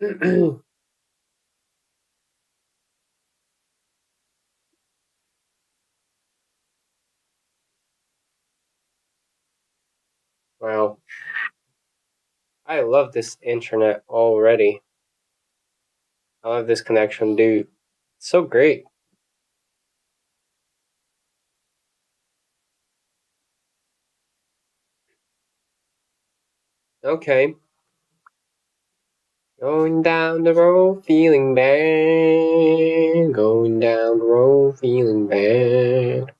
Well, I love this internet already. I love this connection, dude. It's so great. Okay. Going down the road feeling bad. Going down the road feeling bad.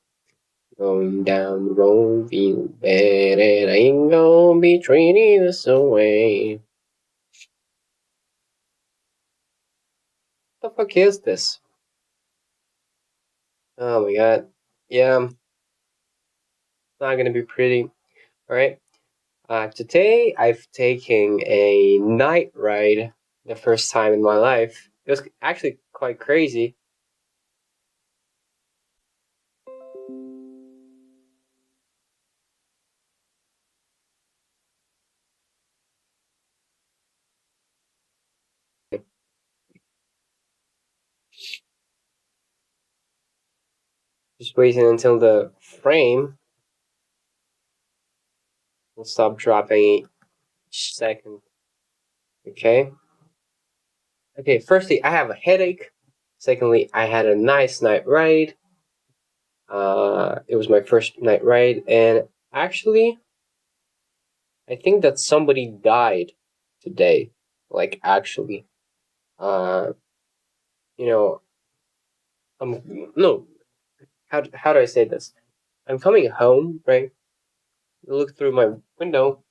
Going down the road feeling bad. And I ain't gonna be treating this away. What the fuck is this? Oh my god. Yeah, it's not gonna be pretty. Alright. Today I've taken a night ride the first time in my life. It was actually quite crazy. Just waiting until the frame will stop dropping each second. Okay. Okay, firstly, I have a headache. Secondly, I had a nice night ride. It was my first night ride, and actually, I think that somebody died today. Like, actually. Uh, you know, no, how do I say this? I'm coming home, right? I look through my window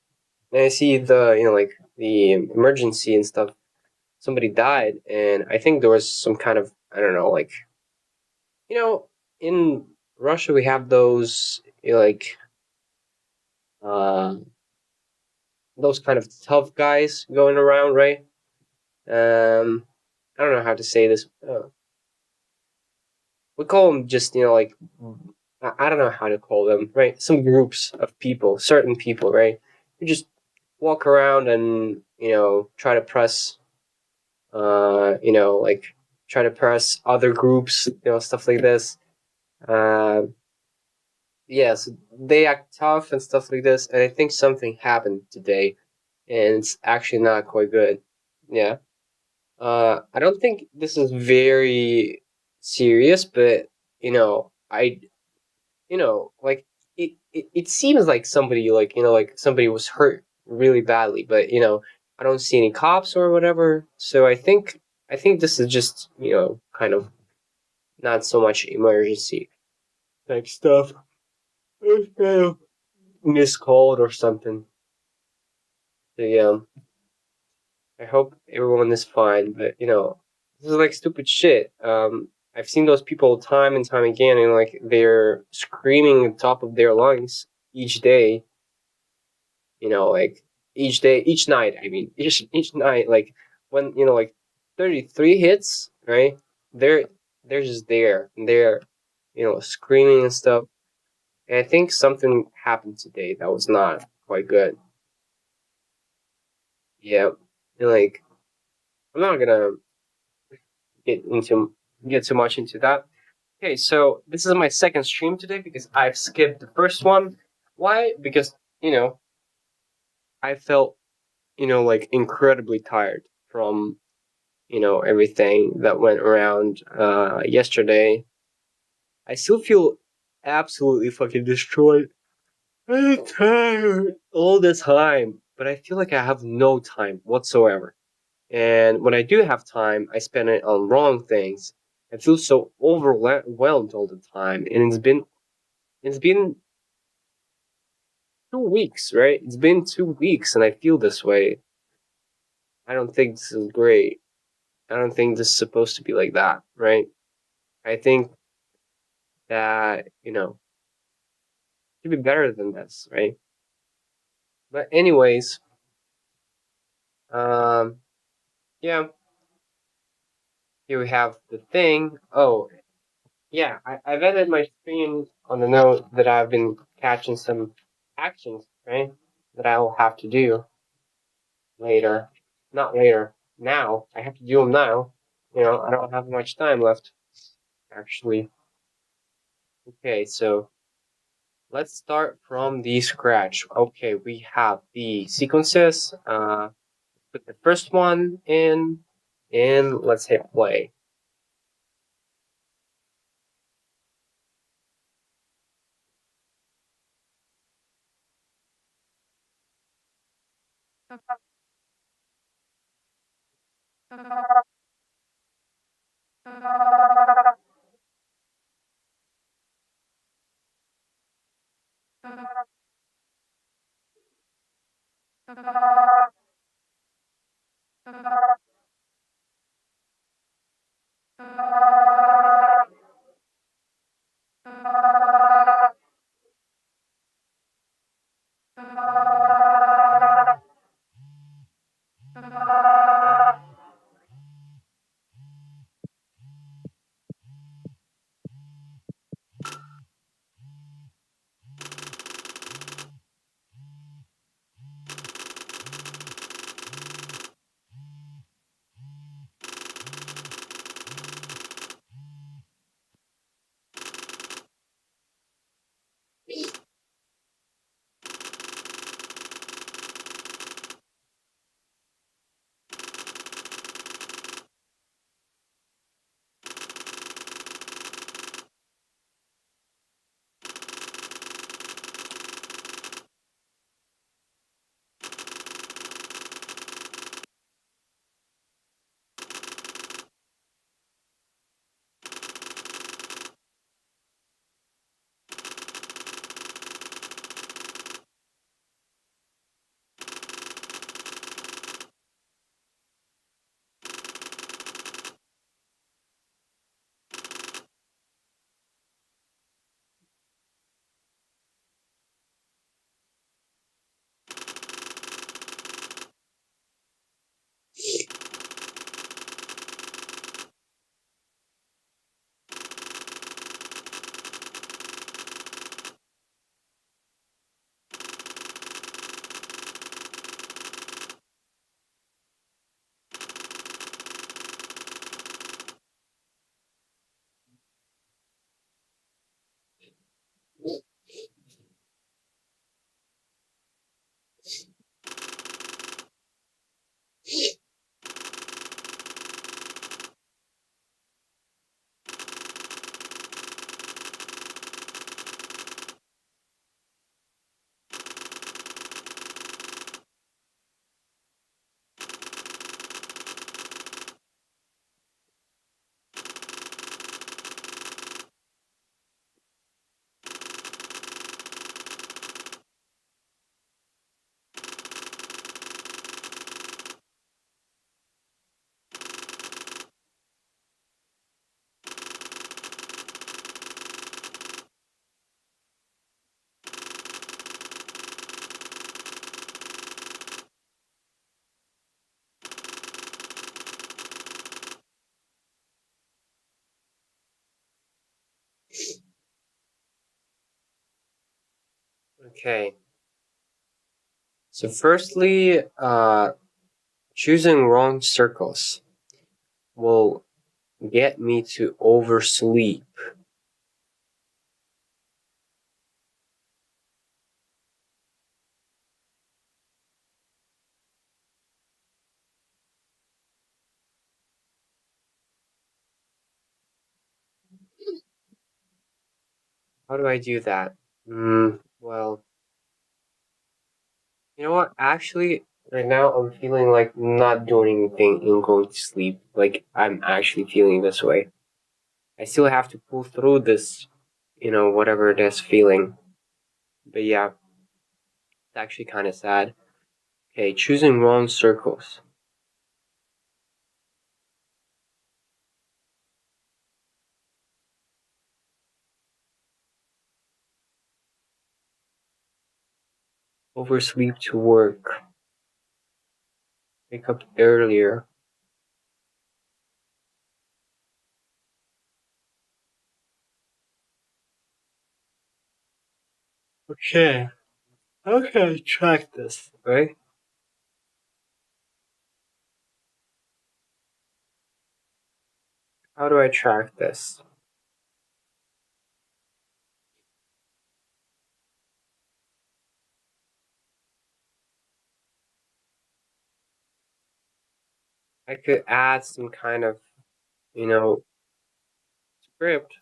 and I see the like the emergency and stuff. Somebody died, and I think there was some kind of, I don't know, like, you know in Russia we have those, like, uh those kind of tough guys going around, right? I don't know how to say this. We call them just, like, I don't know how to call them, right? Some groups of people, certain people, right? You just walk around and, try to press, like, try to press other groups, stuff like this. Uh, yeah, so they act tough and stuff like this, and I think something happened today, and it's actually not quite good. Yeah. I don't think this is very serious, but, I like, it seems like somebody, like, like somebody was hurt really badly, but, I don't see any cops or whatever. So I think this is just, kind of not so much emergency type stuff. It was kind of miscalled or something. So yeah, I hope everyone is fine. But, this is like stupid shit. I've seen those people time and time again, and like they're screaming at the top of their lungs each day. Like each day, each night. I mean, each night, like when, like 33 hits, right? They're they're just there, and they're, screaming and stuff. And I think something happened today that was not quite good. Yeah, and like, I'm not gonna get into get too much into that. Okay, so this is my second stream today because I've skipped the first one. Why? Because, I felt, like incredibly tired from, everything that went around yesterday. I still feel absolutely fucking destroyed. I'm tired all the time, but I feel like I have no time whatsoever. And when I do have time, I spend it on wrong things. I feel so overwhelmed all the time, and it's been 2 weeks, right? It's been 2 weeks, and I feel this way. I don't think this is great. I don't think this is supposed to be like that, right? I think that, it should be better than this, right? But anyways, um, yeah, here we have the thing. Oh, yeah, I've edited my screen on the note that I've been catching some actions, right? That I will have to do later. Not later. now. I have to do them now. I don't have much time left, actually. Okay, so let's start from the scratch. Okay, we have the sequences. Put the first one in, and let's hit play. Okay. So firstly, choosing wrong circles will get me to oversleep. How do I do that? Well, you know what? Actually, right now I'm feeling like not doing anything and going to sleep. Like I'm actually feeling this way. I still have to pull through this, whatever it is feeling. But yeah, it's actually kind of sad. Okay, choosing wrong circles. Oversleep to work. Wake up earlier. Okay. Okay, track this, right? How do I track this? I could add some kind of, you know, script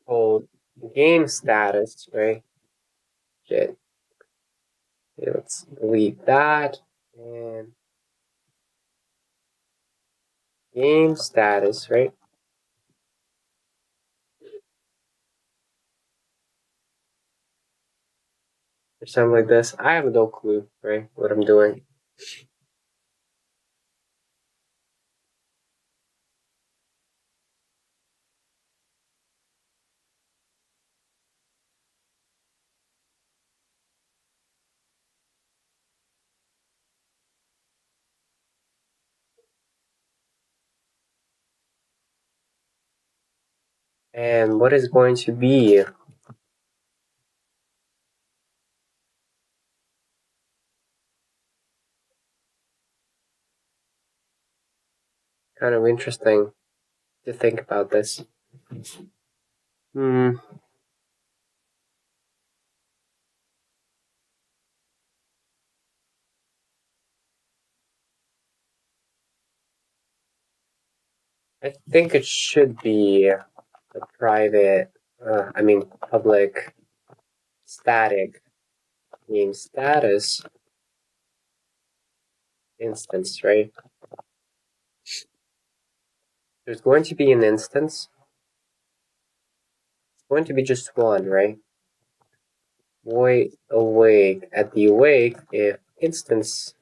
called game status, right? Shit. Okay, let's delete that and game status, right? Or something like this. I have no clue, right? What I'm doing. And what is going to be kind of interesting to think about this. Hmm. I think it should be a private, public static game status instance, right? There's going to be an instance. It's going to be just one, right? Void awake. At the awake, if instance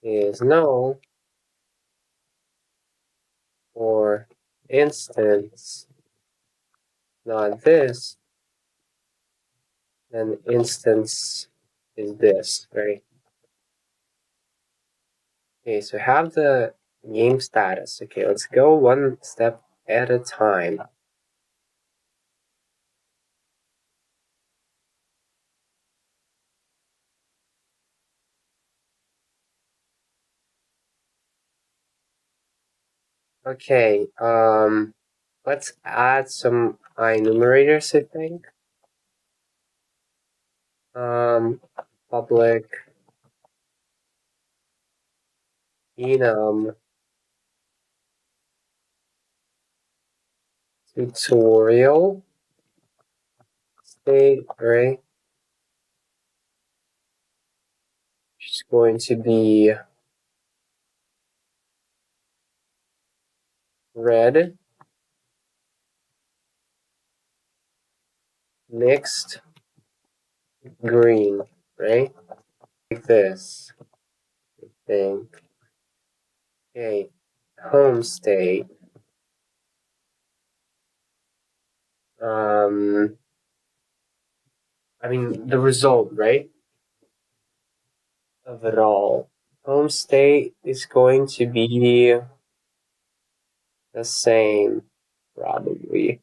is null, or instance not this, then instance is this, right? Okay, so have the game status. Okay, let's go one step at a time. Okay, let's add some enumerators, I think. Public enum tutorial state, right? Which is going to be red, mixed, green, right? Like this, I think. Okay, home state. Um, the result, right? Of it all. Home state is going to be the same, probably.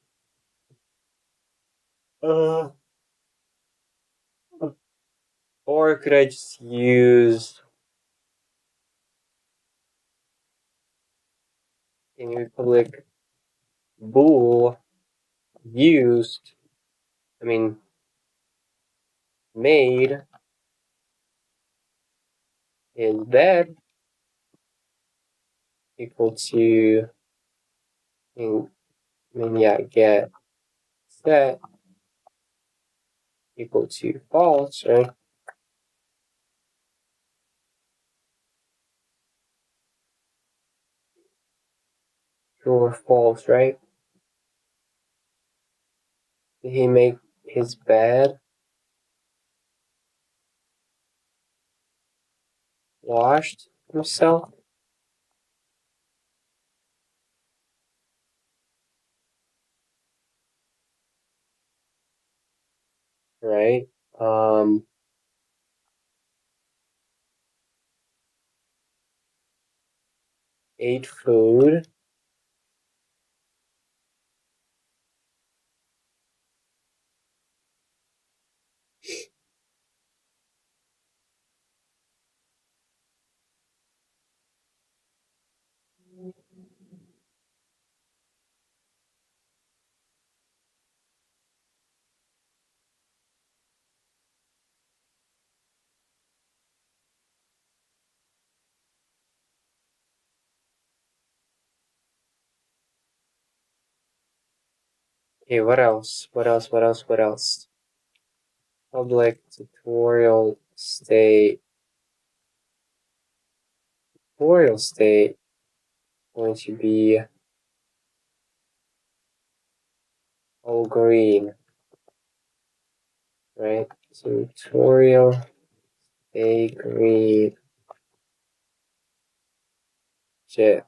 Uh, or could I just use in Republic bool used, made in bed equal to, get set equal to false, right? True or false, right? Did he make his bed? Washed himself? Right? Ate food. Okay, what else? What else? What else? What else? Public tutorial state going to be all green, right? Tutorial state green. Shit.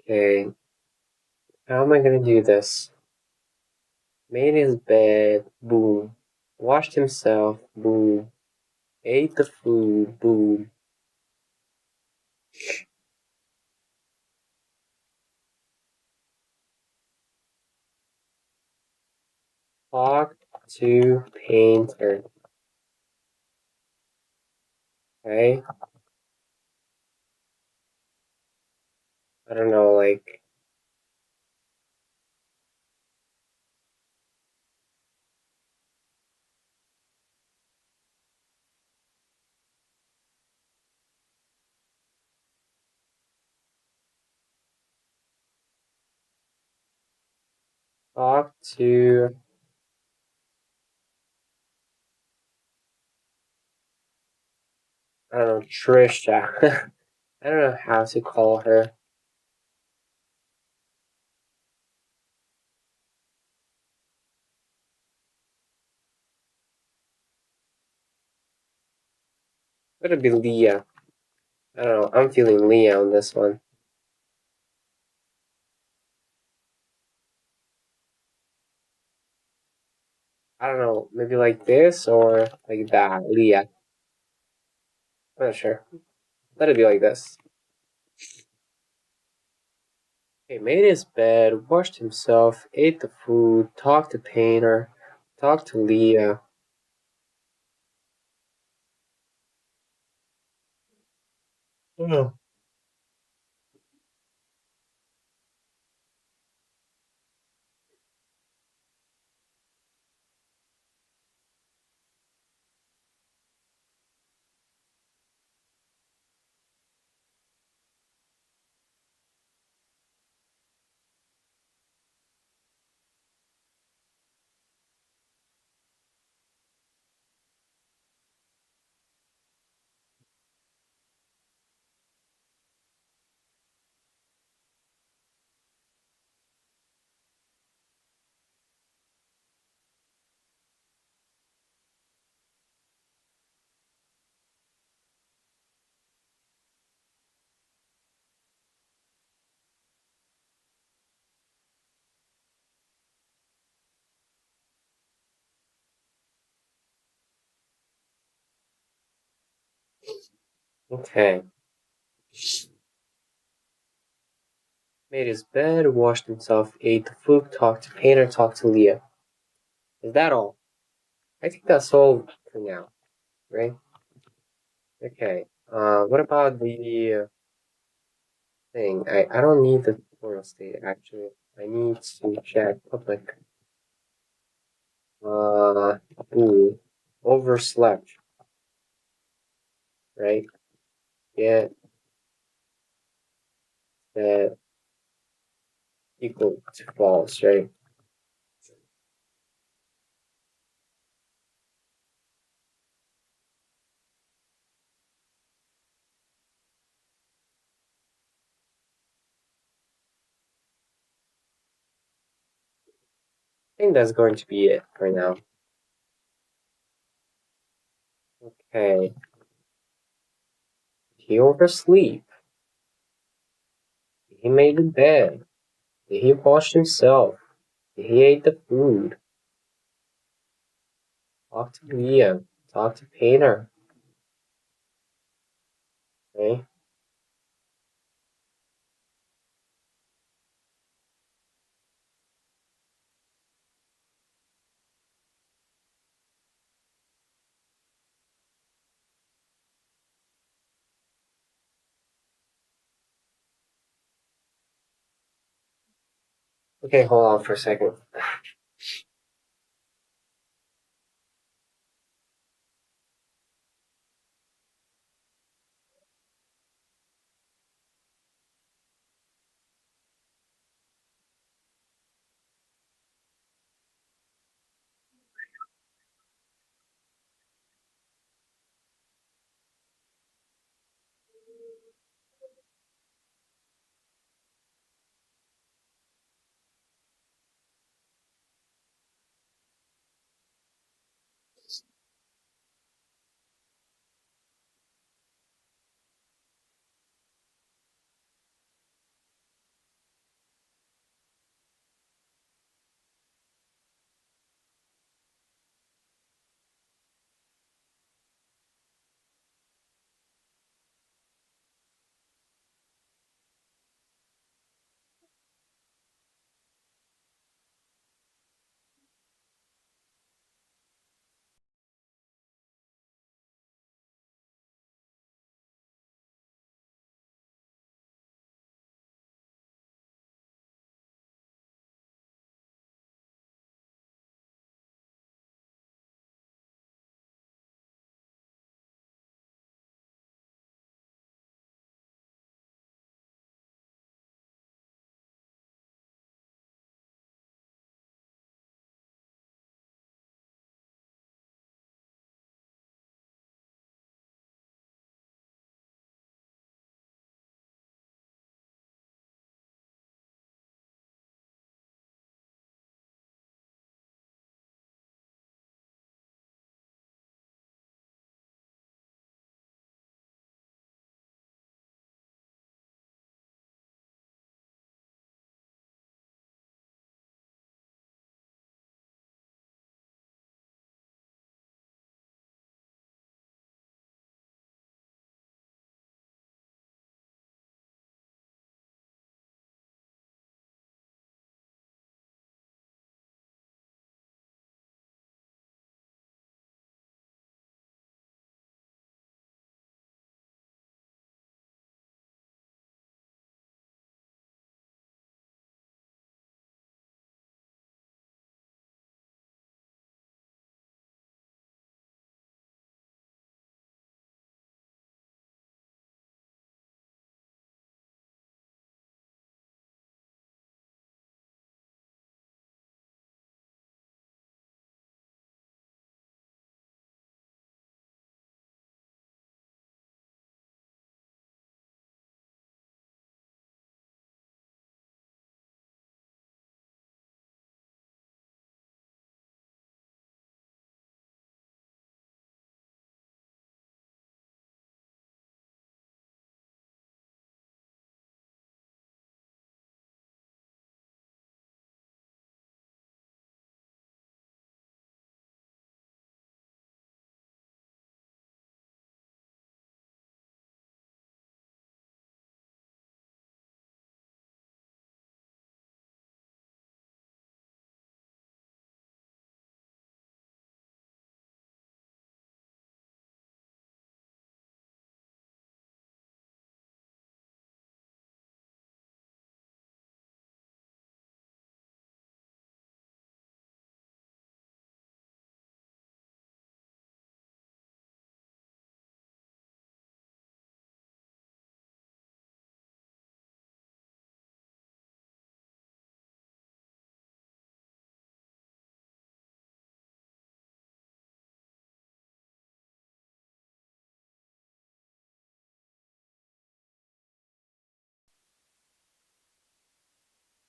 Okay, how am I gonna do this? Made his bed, boom. Washed himself, boom. Ate the food, boom. Talked to painter. Okay? I don't know, like, talk to, I don't know, Trisha. I don't know how to call her. It'll be Leah. I don't know, I'm feeling Leah on this one. I don't know, maybe like this or like that, Leah. I'm not sure. Let it be like this. He made his bed, washed himself, ate the food, talked to Painter, talked to Leah. Oh. Okay. Made his bed, washed himself, ate the food, talked to Painter, talked to Leah. Is that all? I think that's all for now, right? Okay. What about the thing? I don't need the tutorial state actually. I need to check public. Ooh, overslept, right? Get that equal to false, right? I think that's going to be it for now. Okay. He oversleep. He made the bed. He washed himself. He ate the food. Talk to Leah. Talk to Painter. Okay. Okay, hold on for a second.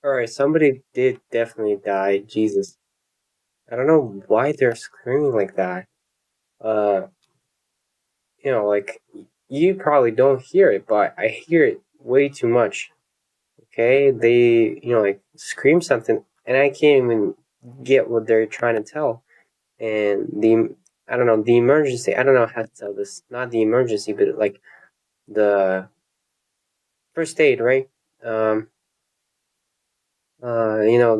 All right, somebody did definitely die. Jesus, I don't know why they're screaming like that. Uh, like you probably don't hear it, but I hear it way too much. Okay, they like scream something, and I can't even get what they're trying to tell. And I don't know the emergency. I don't know how to tell this. Not the emergency, but like the first aid, right? Um,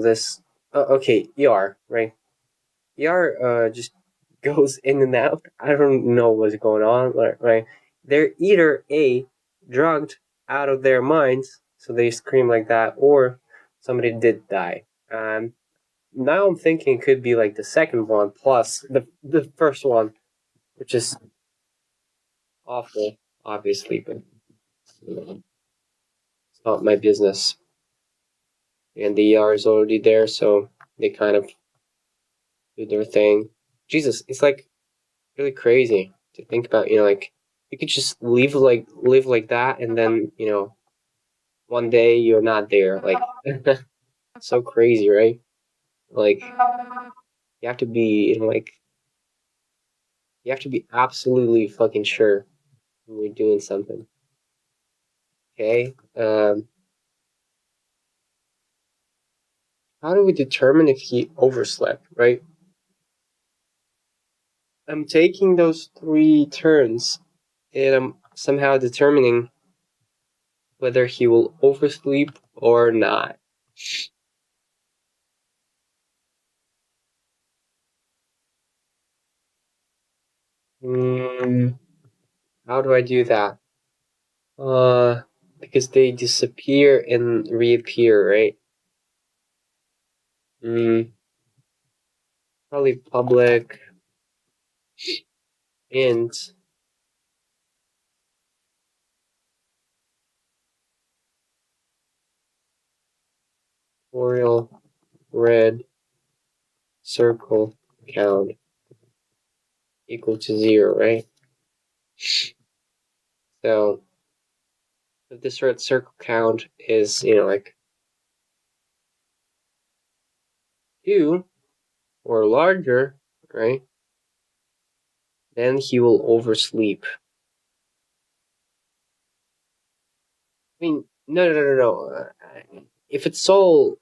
this. Okay, ER, right? ER just goes in and out. I don't know what's going on, right? They're either A, drugged out of their minds, so they scream like that, or somebody did die. Now I'm thinking it could be like the second one plus the first one, which is awful, obviously, but it's not my business. And the ER is already there, so they kind of do their thing. Jesus, it's like really crazy to think about. Like you could just live like that, and then one day you're not there. Like so crazy, right? Like you have to be like you have to be absolutely fucking sure when you're doing something. Okay. How do we determine if he overslept? Right. I'm taking those 3 turns, and I'm somehow determining whether he will oversleep or not. How do I do that? Because they disappear and reappear, right? Probably public int tutorial red circle count equal to 0, right? So if this red circle count is, like 2 or larger, right? Then he will oversleep. I mean, no. If it's all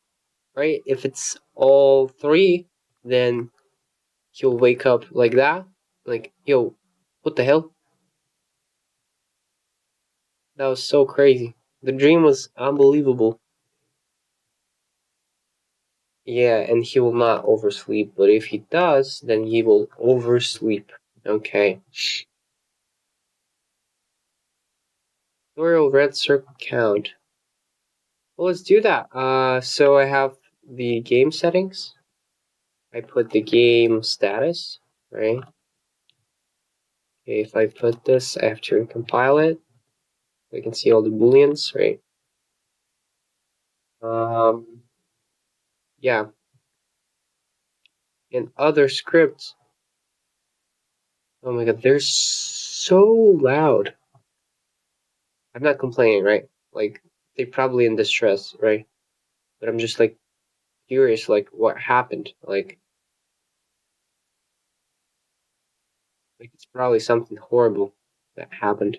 right, if it's all 3, then he'll wake up like that. Like, yo, what the hell? That was so crazy. The dream was unbelievable. Yeah, and he will not oversleep, but if he does, then he will oversleep. Okay. Tutorial red circle count. Well, let's do that. So I have the game settings. I put the game status, right? Okay, if I put this, I have to compile it. I can see all the booleans, right? Yeah. And other scripts. Oh my god, they're so loud. I'm not complaining, right? Like, they're probably in distress, right? But I'm just like curious, like, what happened? Like it's probably something horrible that happened.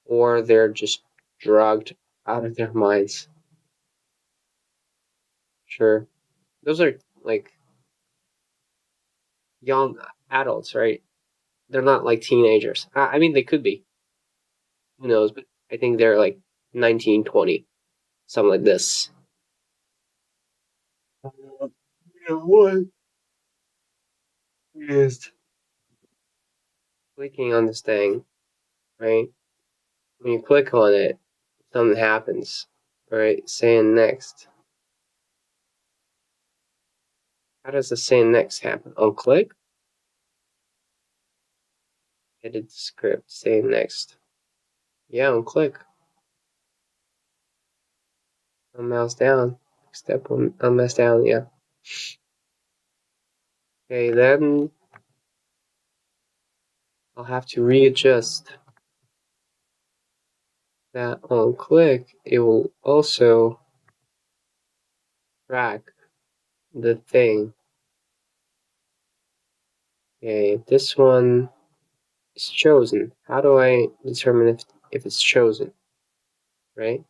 Or they're just drugged out of their minds. Sure. Those are like young adults, right? They're not like teenagers. I mean, they could be. Who knows? But I think they're like 19, 20, something like this. What is clicking on this thing, right? When you click on it, something happens, right? Saying next. How does the saying next happen? On click? Edit the script, saying next. Yeah, on click. On mouse down. Step on mouse down, yeah. Okay, then I'll have to readjust that on click. It will also track the thing. Okay, this one is chosen. How do I determine if it's chosen? Right?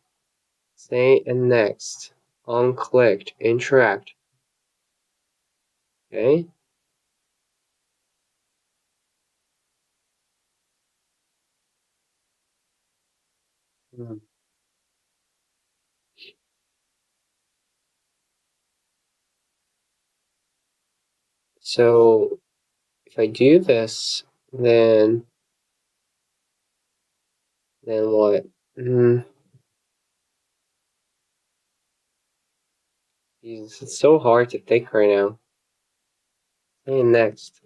Say and next. On clicked. Interact. Okay? So if I do this, then what? It's so hard to think right now. And next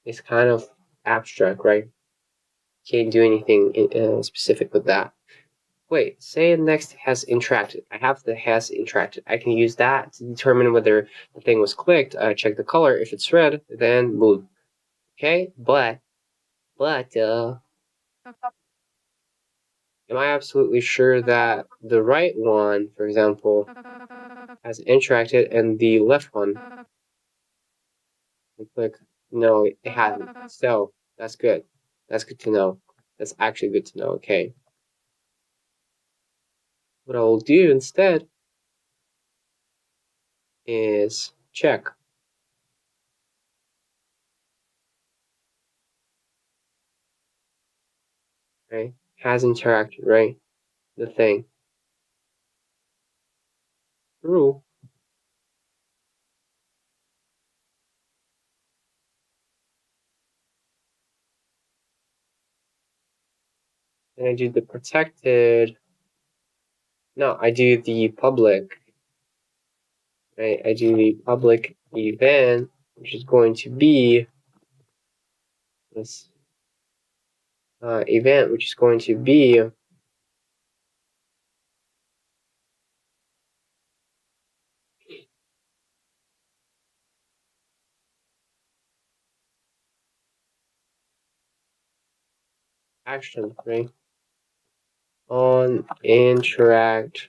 is kind of abstract, right? Can't do anything specific with that. Wait, say next has interacted. I have the has interacted. I can use that to determine whether the thing was clicked. I check the color. If it's red, then move. Okay, but am I absolutely sure that the right one, for example, has interacted and the left one click? No, it hasn't. So that's good. That's good to know. That's actually good to know. Okay. What I will do instead is check. Right? Has interacted, right? The thing. True. And I do the protected. No, I do the public. Right? I do the public event, which is going to be this event, which is going to be action, right? On interact.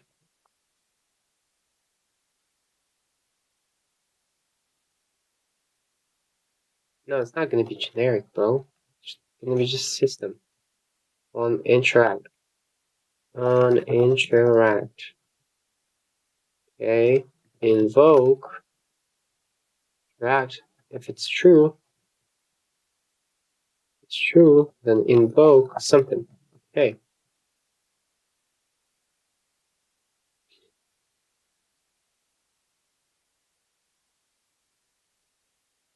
No, it's not going to be generic, bro. It's going to be just system. On interact. On interact. Okay. Invoke. Interact. If it's true, then invoke something. Okay.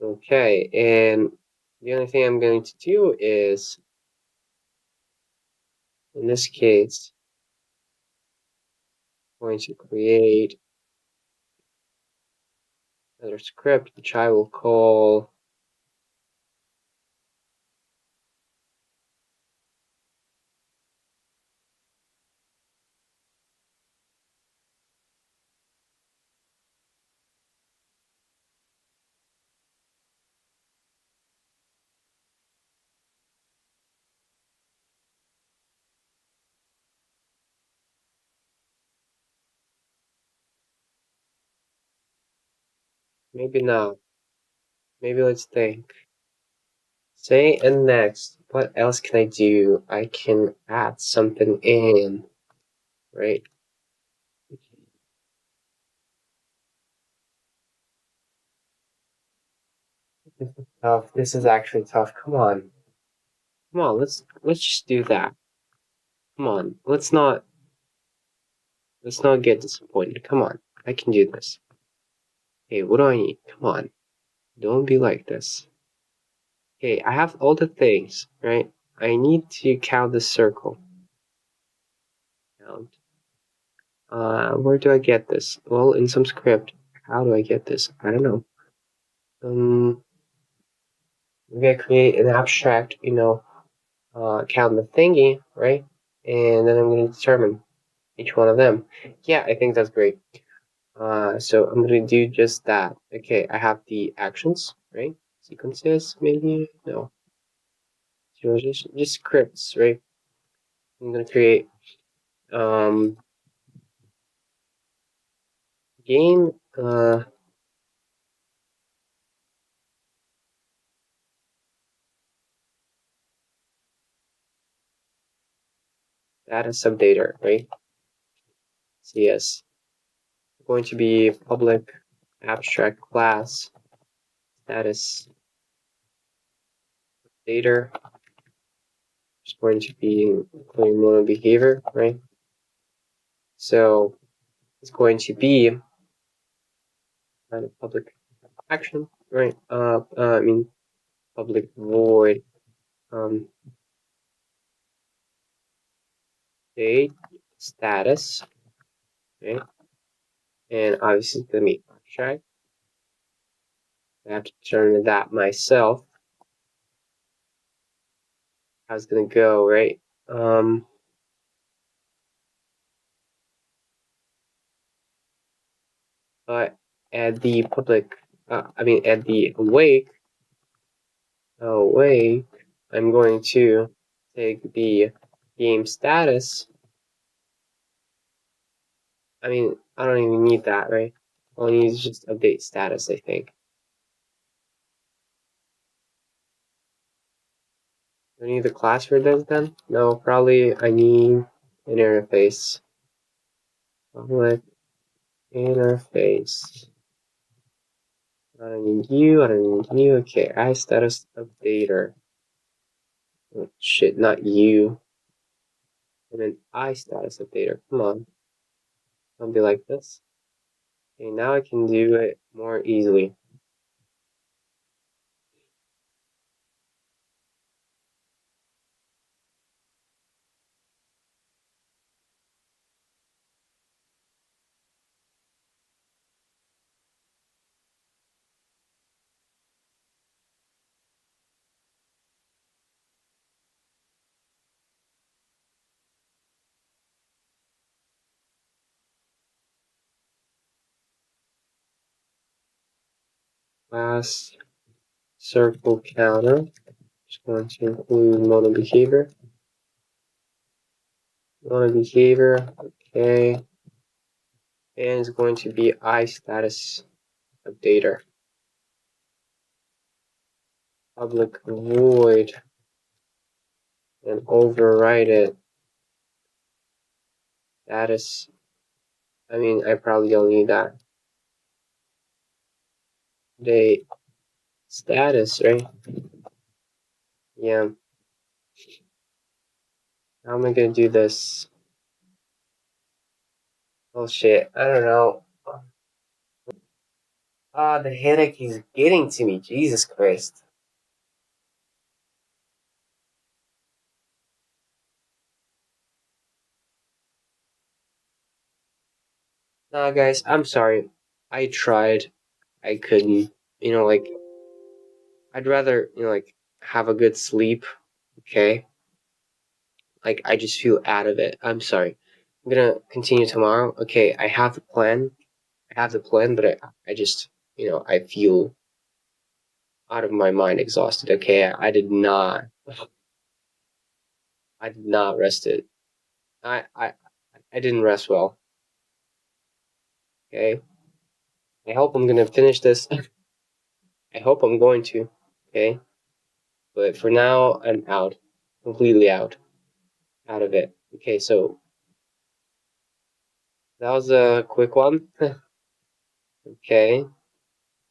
Okay, and the only thing I'm going to do is, in this case, I'm going to create another script, which I will call maybe not. Maybe let's think. Say and next, what else can I do? I can add something in, right? Tough. This is actually tough. Come on. Let's just do that. Come on. Let's not get disappointed. Come on. I can do this. Hey, what do I need? Come on. Don't be like this. Okay, I have all the things, right? I need to count the circle. Count. Where do I get this? Well, in some script. How do I get this? I don't know. Maybe I create an abstract, count the thingy, right? And then I'm going to determine each one of them. Yeah, I think that's great. So I'm going to do just that. Okay, I have the actions, right? Sequences, maybe? No. So just scripts, right? I'm going to create game data subdata, right? CS. Going to be public abstract class status data. It's going to be including mono behavior, right? So it's going to be kind of public action, right? I mean public void date status, right? And obviously the mean. check. I have to turn that myself. How's it gonna go, right? But at the public, at the awake, I'm going to take the game status. I don't even need that, right? All I need is just update status, I think. Do I need the class for this then? No, probably I need an interface. Public interface. I don't need you, I don't need you. Okay, I status updater. Oh, shit, not you. And then I status updater. Come on. Don't be like this. Okay, now I can do it more easily. Class circle counter. Just going to include mode of behavior. Mode of behavior, okay. And it's going to be I status updater. Public void and override it. Status. I probably don't need that. Date status, right? Yeah. How am I gonna do this? Oh shit, I don't know. The headache is getting to me. Jesus Christ. Nah, guys, I'm sorry. I tried. I couldn't. I'd rather, have a good sleep, okay? I just feel out of it. I'm sorry. I'm gonna continue tomorrow. Okay, I have the plan. But I just, I feel out of my mind exhausted, okay? I did not rest it. I didn't rest well, okay? I hope I'm gonna finish this. I hope I'm going to, okay? But for now, I'm out. Completely out. Out of it. Okay, so that was a quick one. Okay.